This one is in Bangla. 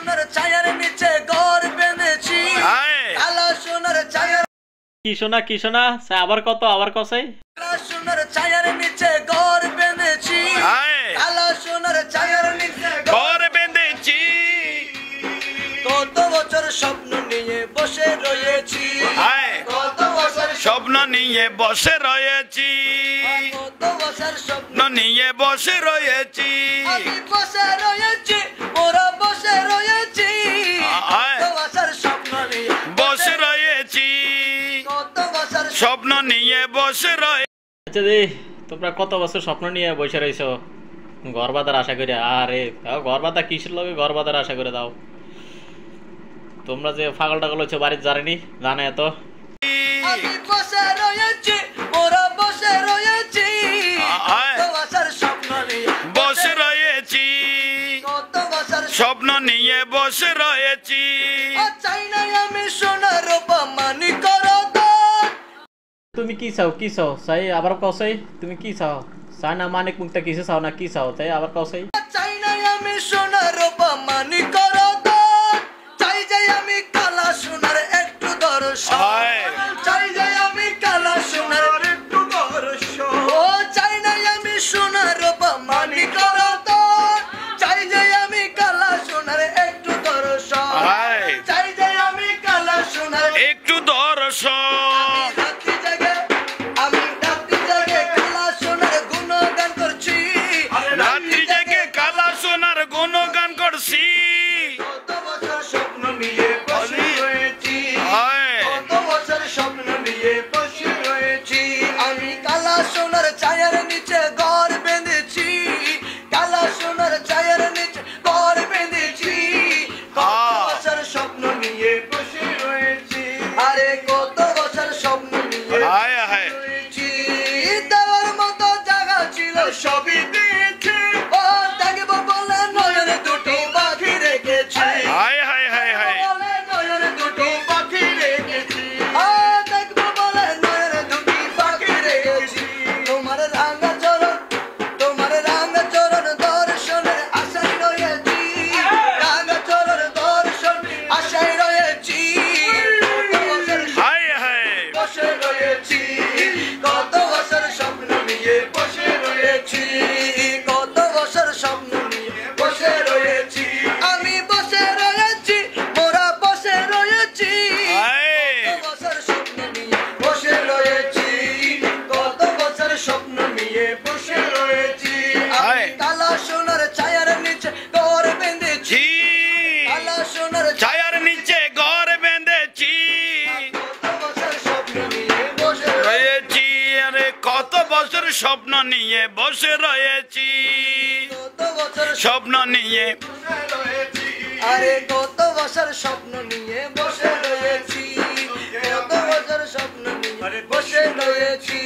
সোনার ছায়ার নিচে ঘর বেঁধেছি কালা সোনার ছায়ার কি সোনা আবার কত আবার কসাই কালা সোনার ছায়ার নিচে ঘর বেঁধেছি কালা সোনার ছায়ার নিচে ঘর বেঁধেছি কত বছর স্বপ্ন নিয়ে বসে রয়েছি কত বছর স্বপ্ন নিয়ে বসে রয়েছি কত বছর স্বপ্ন নিয়ে বসে রয়েছি আমি বসে রয়েছি ওরা বসে রয়েছি কত বছর স্বপ্ন নিয়ে বসে রয়েছি কত বছর স্বপ্ন নিয়ে বসে রয়েছি। আচ্ছা দি তোমরা কত বছর স্বপ্ন নিয়ে বসে রয়েছো ঘর বাঁধার আশা করে আরে ঘর বাঁধা কিসের লগে ঘর বাঁধার আশা করে দাও তোমরা যে পাগল টাগল হচ্ছে বাড়িতে জানেনি জানে এত আমি বসে রয়েছি ওরা বসে রয়েছি কত বছর স্বপ্ন নিয়ে বসে রয়েছি কত বছর স্বপ্ন নিয়ে বসে রয়েছি চাই না আমি সোনার রূপা মানি করো তুমি কি চাও চাই আবার কসাই তুমি কি চাও চাই না মানিক মুক্তা কিছু চাও না কি চাও চাই আবার কসাই চাই না আমি সোনার রূপা মানি করো চাই যাই আমি কালা সোনার একটু দর্শন চাই যাই আমি কালা সোনার একটু দর্শন ও চাই না আমি সোনার রূপা মানি করো চাই যাই আমি কালা সোনার একটু দর্শন চাই যাই আমি কালা সোনার একটু দর্শন আমি রাত্রি জাগে কালা সোনার গুণগান করছি রাত্রি জেগে কালা সোনার গুণগান করছি কত বছর স্বপ্ন নিয়ে বসে রয়েছি কত বছর স্বপ্ন নিয়ে বসে রয়েছি আমি কালা সোনার ছায়ার নিচে ঘর বেঁধেছি কালা সোনার ছায়ার নিচে ঘর বেঁধেছি কত বছর স্বপ্ন নিয়ে বসে রয়েছি আরে কত বছর স্বপ্ন নিয়ে হায় হায় রয়েছি দেওয়ার মতো জায়গা ছিল সবই দিয়েছি ও দেখবো বলে নয়নে দুটো পাখি রেখেছি হায় হায় হায় হায় বলে নয়নে দুটো পাখি রেখেছি ও দেখবো বলে নয়নে দুটি পাখি রেখেছি তোমার রাঙা চরণ দর্শনের আশায় রয়েছি রাঙা চরণ দর্শন আশায় রয়েছি কত বছর হায় হায় বসে রয়েছি কত বছর স্বপ্ন নিয়ে বসে রয়েছি কত বছর স্বপ্ন নিয়ে বসে রয়েছি আমি বসে রয়েছি মোরা বসে রয়েছি কত বছর স্বপ্ন নিয়ে বসে রয়েছি কত বছর স্বপ্ন নিয়ে বসে রয়েছি আমি কালা সোনার ছায়ার নিচে ঘর বেঁধেছি কালা সোনার ছায়ার নিচে ঘর বেঁধেছি কত বছর স্বপ্ন নিয়ে বসে রয়েছি আরে কত বছর স্বপ্ন নিয়ে বসে রয়েছি কত বছর স্বপ্ন নিয়ে আরে কত বছর স্বপ্ন নিয়ে বসে রয়েছি কত বছর স্বপ্ন নিয়ে বসে রয়েছি